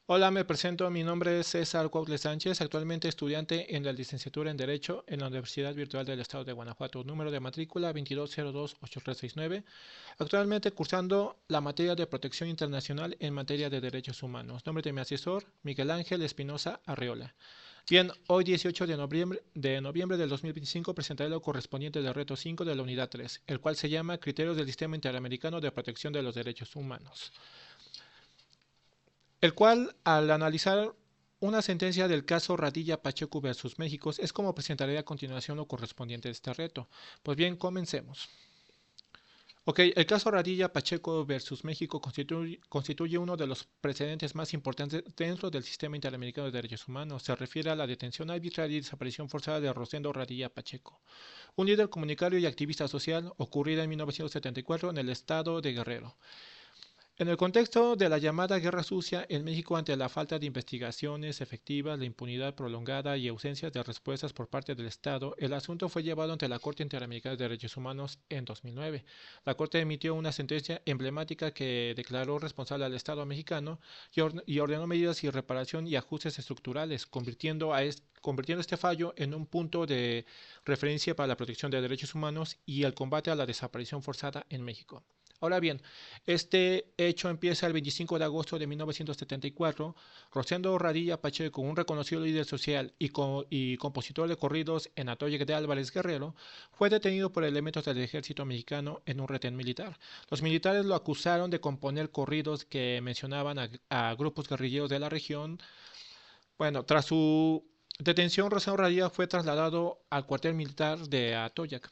Hola, me presento. Mi nombre es César Cuautle Sánchez, actualmente estudiante en la licenciatura en Derecho en la Universidad Virtual del Estado de Guanajuato. Número de matrícula 22028369. Actualmente cursando la materia de protección internacional en materia de derechos humanos. Nombre de mi asesor, Miguel Ángel Espinosa Arreola. Bien, hoy 18 de noviembre del 2025 presentaré lo correspondiente del reto 5 de la unidad 3, el cual se llama Criterios del Sistema Interamericano de Protección de los Derechos Humanos, el cual, al analizar una sentencia del caso Radilla Pacheco versus México, es como presentaré a continuación lo correspondiente de este reto. Pues bien, comencemos. Ok, el caso Radilla Pacheco versus México constituye uno de los precedentes más importantes dentro del sistema interamericano de derechos humanos. Se refiere a la detención arbitraria y desaparición forzada de Rosendo Radilla Pacheco, un líder comunitario y activista social ocurrida en 1974 en el estado de Guerrero. En el contexto de la llamada Guerra Sucia en México, ante la falta de investigaciones efectivas, la impunidad prolongada y ausencias de respuestas por parte del Estado, el asunto fue llevado ante la Corte Interamericana de Derechos Humanos en 2009. La Corte emitió una sentencia emblemática que declaró responsable al Estado mexicano y ordenó medidas de reparación y ajustes estructurales, convirtiendo este fallo en un punto de referencia para la protección de derechos humanos y el combate a la desaparición forzada en México. Ahora bien, este hecho empieza el 25 de agosto de 1974. Rosendo Radilla Pacheco, un reconocido líder social y compositor de corridos en Atoyac de Álvarez Guerrero, fue detenido por elementos del ejército mexicano en un retén militar. Los militares lo acusaron de componer corridos que mencionaban a grupos guerrilleros de la región. Bueno, tras su detención, Rosendo Radilla fue trasladado al cuartel militar de Atoyac,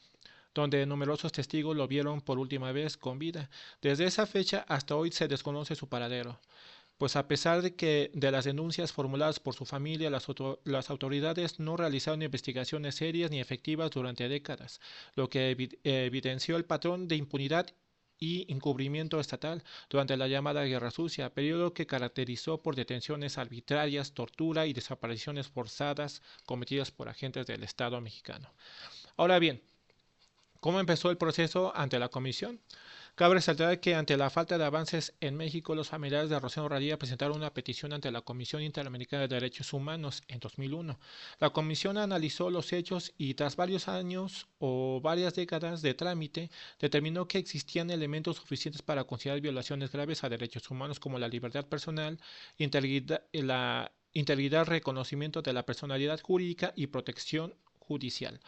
donde numerosos testigos lo vieron por última vez con vida. Desde esa fecha hasta hoy se desconoce su paradero, pues a pesar de las denuncias formuladas por su familia, las autoridades no realizaron investigaciones serias ni efectivas durante décadas, lo que evidenció el patrón de impunidad y encubrimiento estatal durante la llamada Guerra Sucia, periodo que caracterizó por detenciones arbitrarias, tortura y desapariciones forzadas cometidas por agentes del Estado mexicano. Ahora bien, ¿cómo empezó el proceso ante la comisión? Cabe resaltar que ante la falta de avances en México, los familiares de Rosendo Radilla presentaron una petición ante la Comisión Interamericana de Derechos Humanos en 2001. La comisión analizó los hechos y tras varios años o varias décadas de trámite, determinó que existían elementos suficientes para considerar violaciones graves a derechos humanos como la libertad personal, la integridad, reconocimiento de la personalidad jurídica y protección judicial.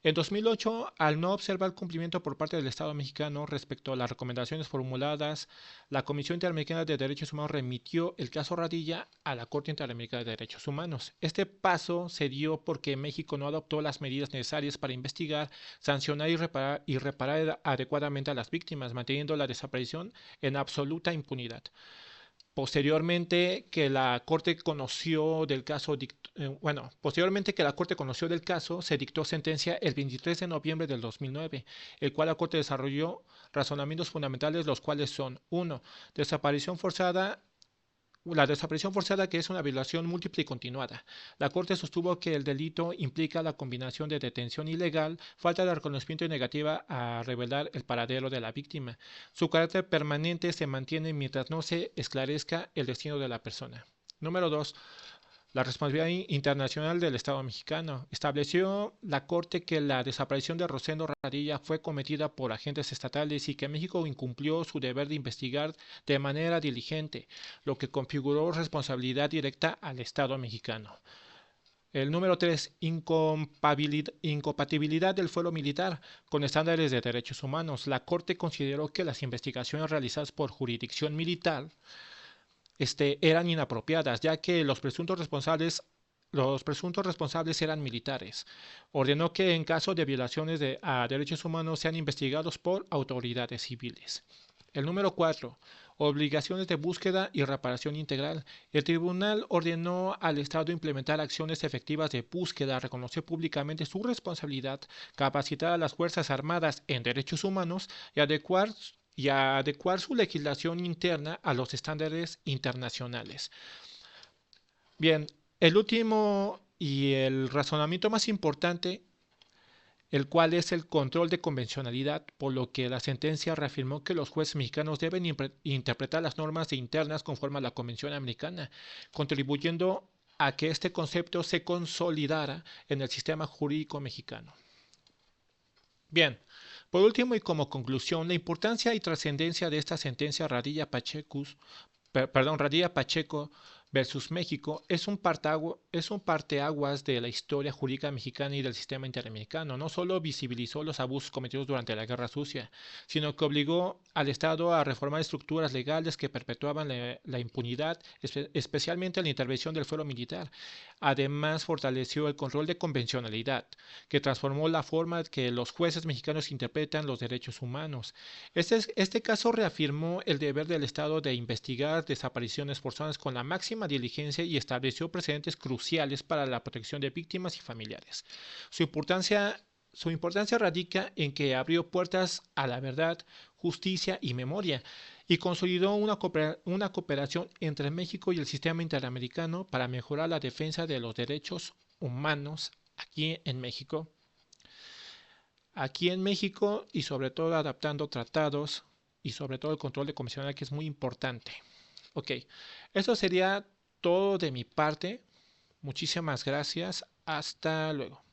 En 2008, al no observar cumplimiento por parte del Estado mexicano respecto a las recomendaciones formuladas, la Comisión Interamericana de Derechos Humanos remitió el caso Radilla a la Corte Interamericana de Derechos Humanos. Este paso se dio porque México no adoptó las medidas necesarias para investigar, sancionar y reparar adecuadamente a las víctimas, manteniendo la desaparición en absoluta impunidad. Posteriormente que la Corte conoció del caso, se dictó sentencia el 23 de noviembre del 2009, el cual la Corte desarrolló razonamientos fundamentales, los cuales son: uno, desaparición forzada. La desaparición forzada, que es una violación múltiple y continuada. La Corte sostuvo que el delito implica la combinación de detención ilegal, falta de reconocimiento y negativa a revelar el paradero de la víctima. Su carácter permanente se mantiene mientras no se esclarezca el destino de la persona. Número 2. La responsabilidad internacional del Estado mexicano. Estableció la Corte que la desaparición de Rosendo Radilla fue cometida por agentes estatales y que México incumplió su deber de investigar de manera diligente, lo que configuró responsabilidad directa al Estado mexicano. El número 3, incompatibilidad del fuero militar con estándares de derechos humanos. La Corte consideró que las investigaciones realizadas por jurisdicción militar eran inapropiadas, ya que los presuntos responsables eran militares. Ordenó que en caso de violaciones a derechos humanos sean investigados por autoridades civiles. El número 4. Obligaciones de búsqueda y reparación integral. El tribunal ordenó al Estado implementar acciones efectivas de búsqueda, reconocer públicamente su responsabilidad, capacitar a las Fuerzas Armadas en derechos humanos y adecuar su legislación interna a los estándares internacionales. Bien, el último y el razonamiento más importante el cual es el control de convencionalidad, por lo que la sentencia reafirmó que los jueces mexicanos deben interpretar las normas internas conforme a la Convención Americana, contribuyendo a que este concepto se consolidara en el sistema jurídico mexicano. Bien, por último y como conclusión, la importancia y trascendencia de esta sentencia Radilla Pacheco versus México es un parteaguas de la historia jurídica mexicana y del sistema interamericano. No solo visibilizó los abusos cometidos durante la Guerra Sucia, sino que obligó al Estado a reformar estructuras legales que perpetuaban la impunidad, especialmente la intervención del fuero militar. Además, fortaleció el control de convencionalidad, que transformó la forma que los jueces mexicanos interpretan los derechos humanos. Este caso reafirmó el deber del Estado de investigar desapariciones forzadas con la máxima diligencia y estableció precedentes cruciales para la protección de víctimas y familiares. Su importancia, su importancia radica en que abrió puertas a la verdad, justicia y memoria, y consolidó una cooperación entre México y el sistema interamericano para mejorar la defensa de los derechos humanos aquí en México y sobre todo adaptando tratados y sobre todo el control de comisionada que es muy importante. Ok, eso sería todo de mi parte. Muchísimas gracias. Hasta luego.